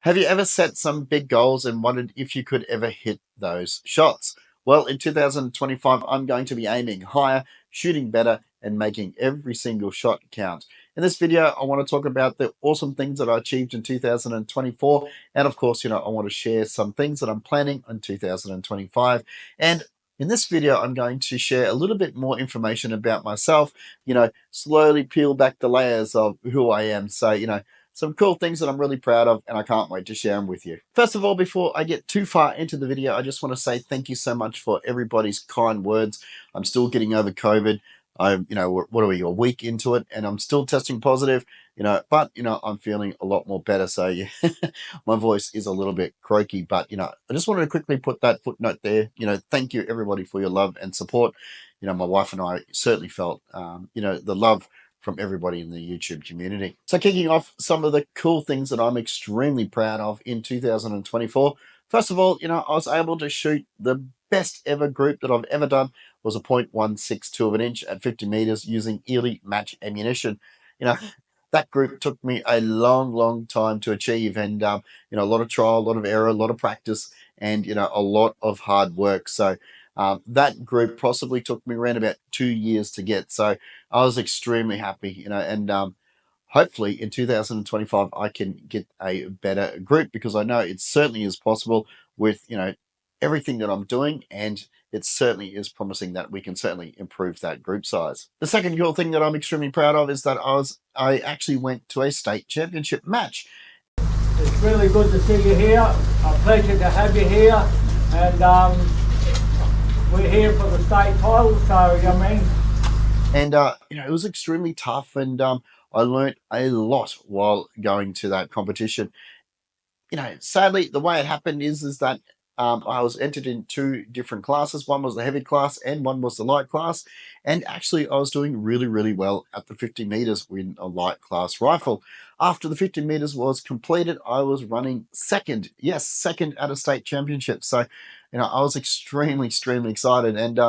Have you ever set some big goals and wondered if you could ever hit those shots? Well, in 2025, I'm going to be aiming higher, shooting better, and making every single shot count. In this video, I want to talk about the awesome things that I achieved in 2024. And of course, I want to share some things that I'm planning in 2025. And in this video, I'm going to share a little bit more information about myself, slowly peel back the layers of who I am. So, some cool things that I'm really proud of, and I can't wait to share them with you. First of all, before I get too far into the video, I just want to say thank you so much for everybody's kind words. I'm still getting over COVID. What are we, a week into it, and I'm still testing positive, but, I'm feeling a lot more better. So, yeah, my voice is a little bit croaky, but, I just wanted to quickly put that footnote there. Thank you, everybody, for your love and support. My wife and I certainly felt, the love from everybody in the YouTube community. So kicking off some of the cool things that I'm extremely proud of in 2024. First of all, I was able to shoot the best ever group that I've ever done. Was a .162 of an inch at 50 meters using Eley Match ammunition. You know, that group took me a long, long time to achieve, and a lot of trial, a lot of error, a lot of practice, and a lot of hard work. So that group possibly took me around about 2 years to get. So I was extremely happy, and hopefully in 2025 I can get a better group, because I know it certainly is possible with everything that I'm doing, and it certainly is promising that we can certainly improve that group size. The second cool thing that I'm extremely proud of is that I actually went to a state championship match. It's really good to see you here. A pleasure to have you here, and we're here for the state title, so I mean. And it was extremely tough, and I learnt a lot while going to that competition. Sadly, the way it happened is that I was entered in two different classes. One was the heavy class, and one was the light class. And actually, I was doing really, really well at the 50 meters with a light class rifle. After the 50 meters was completed, I was running second. Yes, second at a state championship. So, I was extremely, extremely excited. And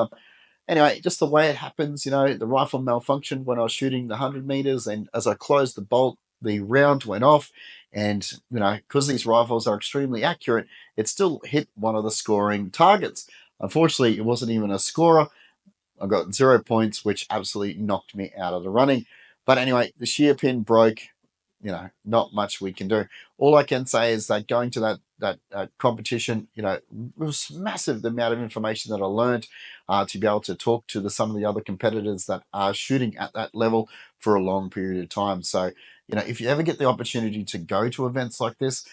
anyway, just the way it happens, the rifle malfunctioned when I was shooting the 100 meters, and as I closed the bolt, the round went off, and because these rifles are extremely accurate, it still hit one of the scoring targets. Unfortunately, it wasn't even a scorer. I got 0 points, which absolutely knocked me out of the running. But anyway, the shear pin broke. Not much we can do. All I can say is that going to that competition, it was massive, the amount of information that I learned, to be able to talk to some of the other competitors that are shooting at that level for a long period of time. So, if you ever get the opportunity to go to events like this,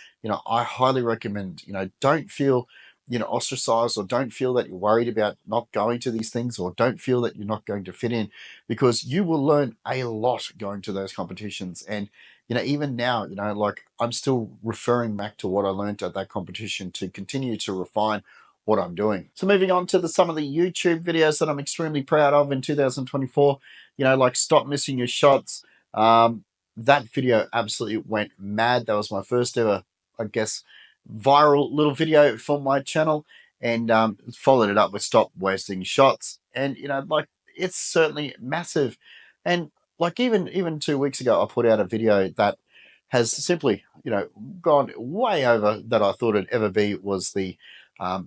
I highly recommend, don't feel ostracized, or don't feel that you're worried about not going to these things, or don't feel that you're not going to fit in, because you will learn a lot going to those competitions. And even now, like, I'm still referring back to what I learned at that competition to continue to refine what I'm doing. So moving on to some of the YouTube videos that I'm extremely proud of in 2024, like Stop Missing Your Shots. That video absolutely went mad. That was my first ever, I guess, viral little video for my channel, and followed it up with Stop Wasting Shots. And like, it's certainly massive. And like, even 2 weeks ago, I put out a video that has simply gone way over that I thought it'd ever be, was the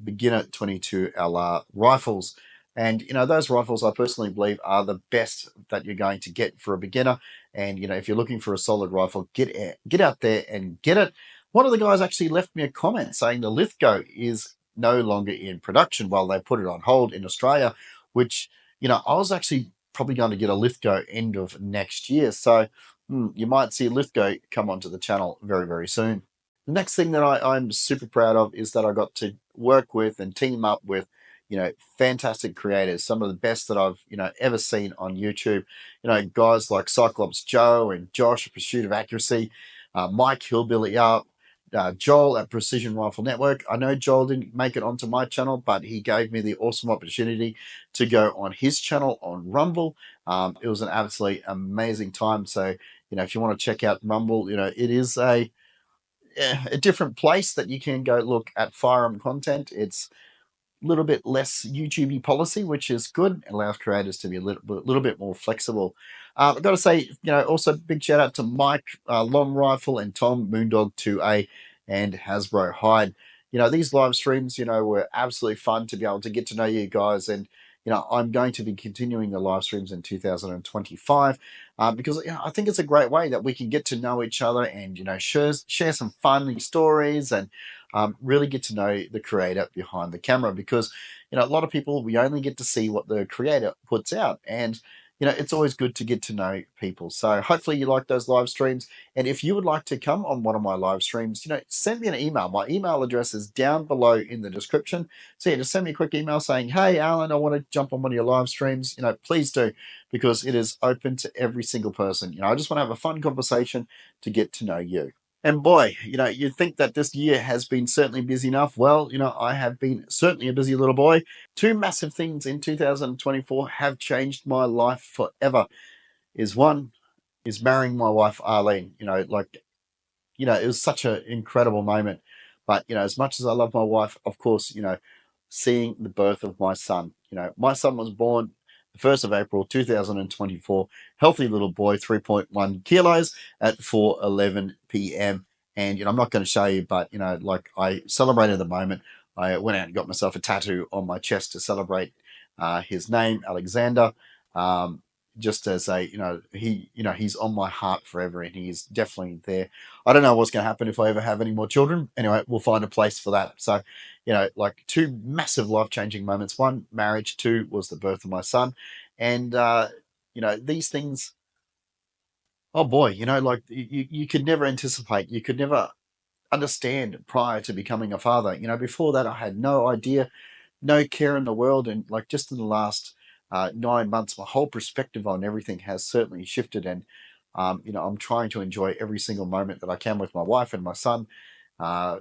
beginner 22 LR rifles. And those rifles, I personally believe, are the best that you're going to get for a beginner. And if you're looking for a solid rifle, get out there and get it. One of the guys actually left me a comment saying the Lithgow is no longer in production while they put it on hold in Australia, which, I was actually probably going to get a Lithgow end of next year. So you might see Lithgow come onto the channel very, very soon. The next thing that I'm super proud of is that I got to work with and team up with, fantastic creators, some of the best that I've, ever seen on YouTube. Guys like Cyclops Joe and Josh at Pursuit of Accuracy, Mike Hillbilly Up, Joel at Precision Rifle Network. I know Joel didn't make it onto my channel, but he gave me the awesome opportunity to go on his channel on Rumble. It was an absolutely amazing time. So, if you want to check out Rumble, it is a different place that you can go look at firearm content. It's a little bit less YouTubey policy, which is good. It allows creators to be a little bit more flexible. I've got to say, also big shout out to Mike Long Rifle and Tom Moondog 2A. and Hasbro Hide. These live streams, were absolutely fun to be able to get to know you guys. And, I'm going to be continuing the live streams in 2025 because, I think it's a great way that we can get to know each other and, share some funny stories and really get to know the creator behind the camera because, a lot of people, we only get to see what the creator puts out. And, it's always good to get to know people. So hopefully you like those live streams. And if you would like to come on one of my live streams, send me an email. My email address is down below in the description. So yeah, just send me a quick email saying, hey, Alan, I want to jump on one of your live streams. Please do, because it is open to every single person. I just want to have a fun conversation to get to know you. And boy, you'd think that this year has been certainly busy enough. Well, I have been certainly a busy little boy. Two massive things in 2024 have changed my life forever. Is one is marrying my wife Arlene. It was such an incredible moment. But, as much as I love my wife, of course, seeing the birth of my son. My son was born the 1st of April 2024, healthy little boy, 3.1 kilos at 4:11 p.m. And, I'm not going to show you, but, I celebrated the moment. I went out and got myself a tattoo on my chest to celebrate his name, Alexander. Just as a, he's on my heart forever and he's definitely there. I don't know what's going to happen if I ever have any more children. Anyway, we'll find a place for that. So, two massive life changing moments. One, marriage. Two was the birth of my son. And, these things, oh boy, you could never anticipate, you could never understand prior to becoming a father. Before that, I had no idea, no care in the world. And just in the last 9 months, my whole perspective on everything has certainly shifted. And, I'm trying to enjoy every single moment that I can with my wife and my son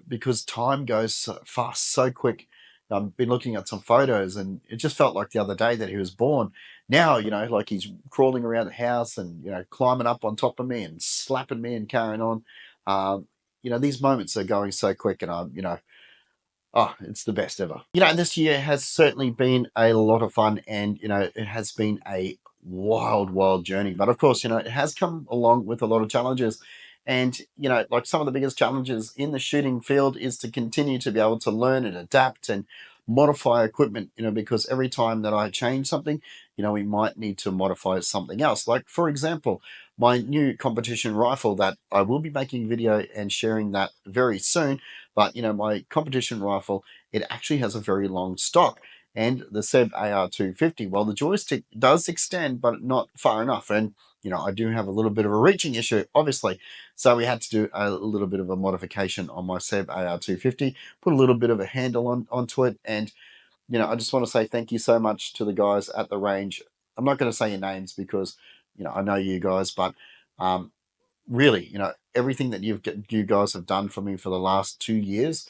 because time goes so fast, so quick. I've been looking at some photos and it just felt like the other day that he was born. Now, he's crawling around the house and, climbing up on top of me and slapping me and carrying on. These moments are going so quick and I'm, oh, it's the best ever. And this year has certainly been a lot of fun and, it has been a wild, wild journey. But of course, it has come along with a lot of challenges. And, some of the biggest challenges in the shooting field is to continue to be able to learn and adapt and modify equipment, because every time that I change something, we might need to modify something else. Like, for example, my new competition rifle that I will be making video and sharing that very soon. But my competition rifle, it actually has a very long stock. And the Seb AR-250, well, the joystick does extend, but not far enough. And I do have a little bit of a reaching issue, obviously. So we had to do a little bit of a modification on my Seb AR-250, put a little bit of a handle onto it. And, I just want to say thank you so much to the guys at the range. I'm not going to say your names because, I know you guys, but really, everything that you guys have done for me for the last 2 years,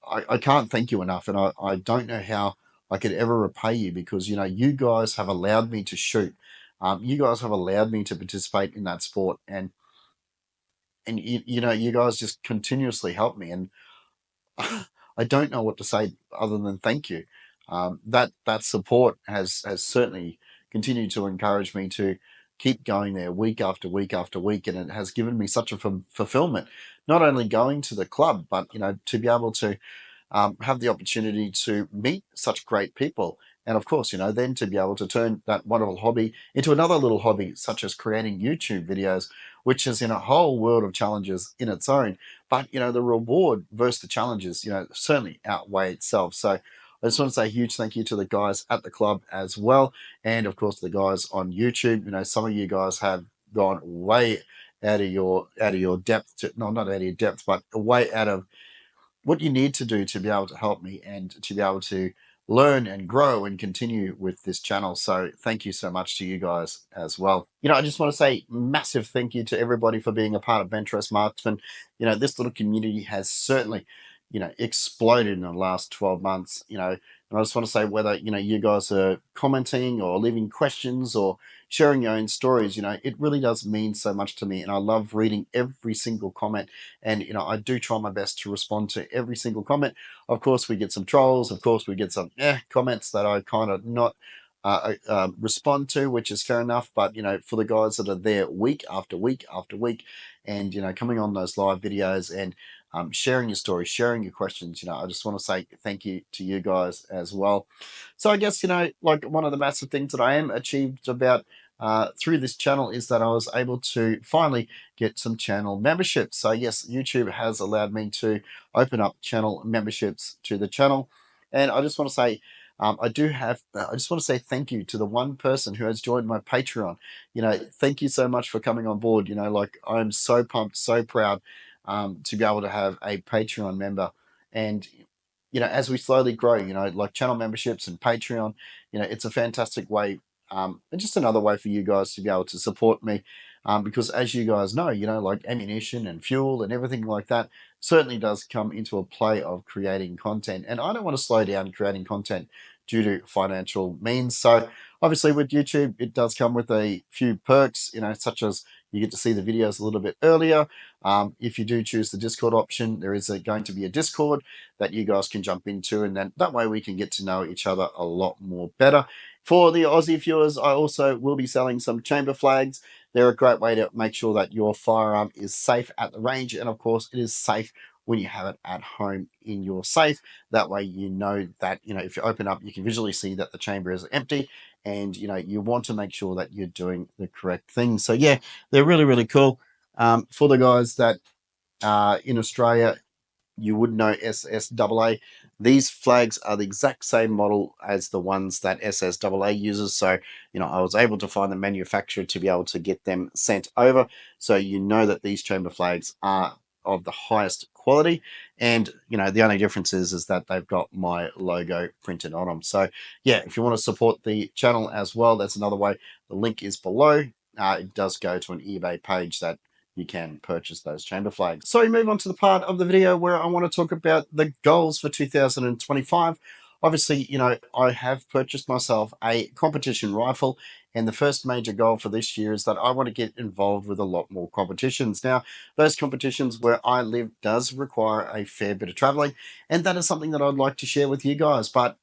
I can't thank you enough. And I don't know how I could ever repay you because, you guys have allowed me to shoot. You guys have allowed me to participate in that sport. And you guys just continuously help me. And I don't know what to say other than thank you. That support has certainly continued to encourage me to keep going there week after week after week, and it has given me such a fulfillment. Not only going to the club, but to be able to have the opportunity to meet such great people. And of course, then to be able to turn that wonderful hobby into another little hobby, such as creating YouTube videos, which is in a whole world of challenges in its own. But, the reward versus the challenges, certainly outweigh itself. So I just want to say a huge thank you to the guys at the club as well. And of course, the guys on YouTube. Some of you guys have gone way out of your depth no, not out of your depth, but way out of what you need to do to be able to help me and to be able to learn and grow and continue with this channel. So thank you so much to you guys as well. I just want to say massive thank you to everybody for being a part of Benchrest Marksman. This little community has certainly, exploded in the last 12 months, and I just want to say whether, you guys are commenting or leaving questions or sharing your own stories, it really does mean so much to me. And I love reading every single comment. And, I do try my best to respond to every single comment. Of course, we get some trolls. Of course, we get some comments that I kind of not respond to, which is fair enough. But, for the guys that are there week after week after week and, coming on those live videos and sharing your story, sharing your questions. I just want to say thank you to you guys as well. So I guess, like one of the massive things that I am achieved about through this channel is that I was able to finally get some channel memberships. So yes, YouTube has allowed me to open up channel memberships to the channel. And I just want to say, I just want to say thank you to the one person who has joined my Patreon. Thank you so much for coming on board. Like I'm so pumped, so proud to be able to have a Patreon member. And, as we slowly grow, like channel memberships and Patreon, it's a fantastic way, and just another way for you guys to be able to support me. Because as you guys know, like ammunition and fuel and everything like that certainly does come into a play of creating content. And I don't want to slow down creating content due to financial means. So obviously with YouTube, it does come with a few perks, such as you get to see the videos a little bit earlier. If you do choose the Discord option, there is going to be a Discord that you guys can jump into, and then that way we can get to know each other a lot more better. For the Aussie viewers, I also will be selling some chamber flags. They're a great way to make sure that your firearm is safe at the range, and of course, it is safe when you have it at home in your safe. That way, you know that if you open up, you can visually see that the chamber is empty, and you want to make sure that you're doing the correct thing. So yeah, they're really really cool. For the guys that are in Australia, you would know SSAA. These flags are the exact same model as the ones that SSAA uses. So, I was able to find the manufacturer to be able to get them sent over. So, that these chamber flags are of the highest quality. And, the only difference is that they've got my logo printed on them. So, yeah, if you want to support the channel as well, that's another way. The link is below. It does go to an eBay page that you can purchase those chamber flags. So we move on to the part of the video where I want to talk about the goals for 2025. Obviously, I have purchased myself a competition rifle, and the first major goal for this year is that I want to get involved with a lot more competitions. Now, those competitions where I live does require a fair bit of traveling, and that is something that I'd like to share with you guys. But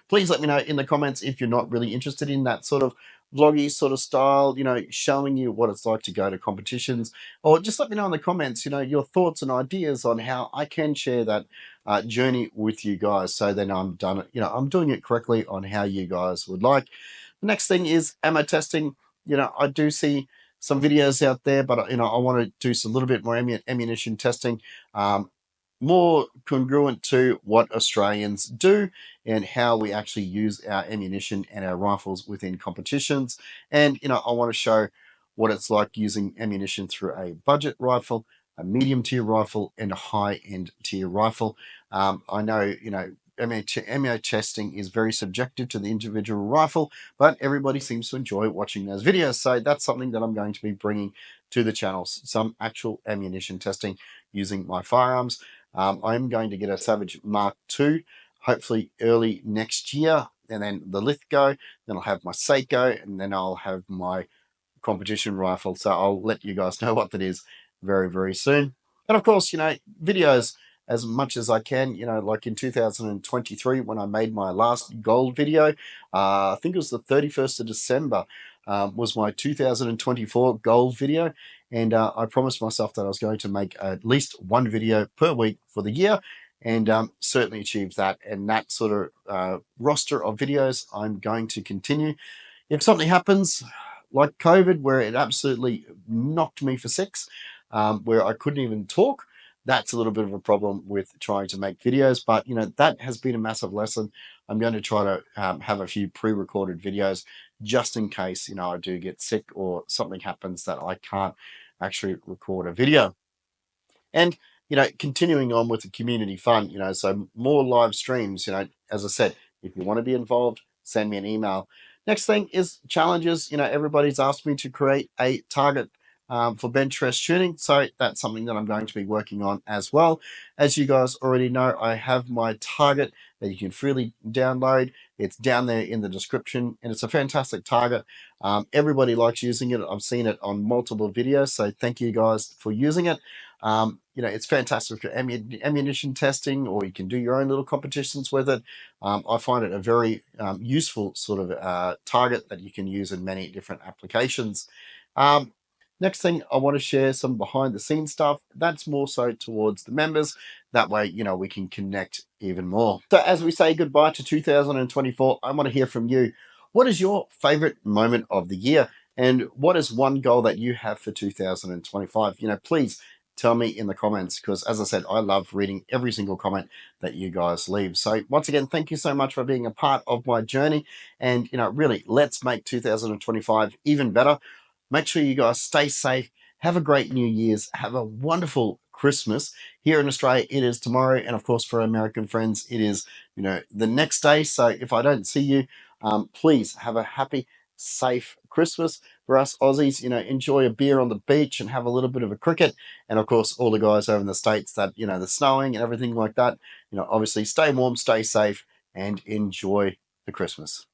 please let me know in the comments if you're not really interested in that sort of vloggy sort of style, showing you what it's like to go to competitions, or just let me know in the comments, your thoughts and ideas on how I can share that journey with you guys. So then I'm doing it correctly on how you guys would like. The next thing is ammo testing. I do see some videos out there, but I want to do some little bit more ammunition testing. More congruent to what Australians do and how we actually use our ammunition and our rifles within competitions. And, I want to show what it's like using ammunition through a budget rifle, a medium tier rifle, and a high end tier rifle. I know, ammo testing is very subjective to the individual rifle, but everybody seems to enjoy watching those videos. So that's something that I'm going to be bringing to the channel, some actual ammunition testing using my firearms. I'm going to get a Savage Mark II, hopefully early next year, and then the Lithgow, then I'll have my Seiko, and then I'll have my competition rifle. So I'll let you guys know what that is very, very soon. And of course, videos as much as I can, like in 2023 when I made my last gold video, I think it was the 31st of December, was my 2024 gold video. And I promised myself that I was going to make at least one video per week for the year, and certainly achieved that. And that sort of roster of videos I'm going to continue. If something happens like COVID, where it absolutely knocked me for six, where I couldn't even talk, that's a little bit of a problem with trying to make videos. But, that has been a massive lesson. I'm going to try to have a few pre-recorded videos just in case, I do get sick or something happens that I can't actually record a video. And, continuing on with the community fun, so more live streams, as I said, if you want to be involved, send me an email. Next thing is challenges. Everybody's asked me to create a target for Benchrest shooting. So that's something that I'm going to be working on as well. As you guys already know, I have my target that you can freely download. It's down there in the description, and it's a fantastic target. Everybody likes using it. I've seen it on multiple videos, so thank you guys for using it. It's fantastic for ammunition testing, or you can do your own little competitions with it. I find it a very useful sort of target that you can use in many different applications. Next thing, I want to share some behind the scenes stuff. That's more so towards the members. That way, we can connect even more. So as we say goodbye to 2024, I want to hear from you. What is your favorite moment of the year? And what is one goal that you have for 2025? Please tell me in the comments, because as I said, I love reading every single comment that you guys leave. So once again, thank you so much for being a part of my journey. And, really, let's make 2025 even better. Make sure you guys stay safe. Have a great New Year's. Have a wonderful Christmas. Here in Australia, it is tomorrow. And of course, for American friends, it is, the next day. So if I don't see you, please have a happy, safe Christmas. For us Aussies, enjoy a beer on the beach and have a little bit of a cricket. And of course, all the guys over in the States that, the snowing and everything like that, obviously stay warm, stay safe, and enjoy the Christmas.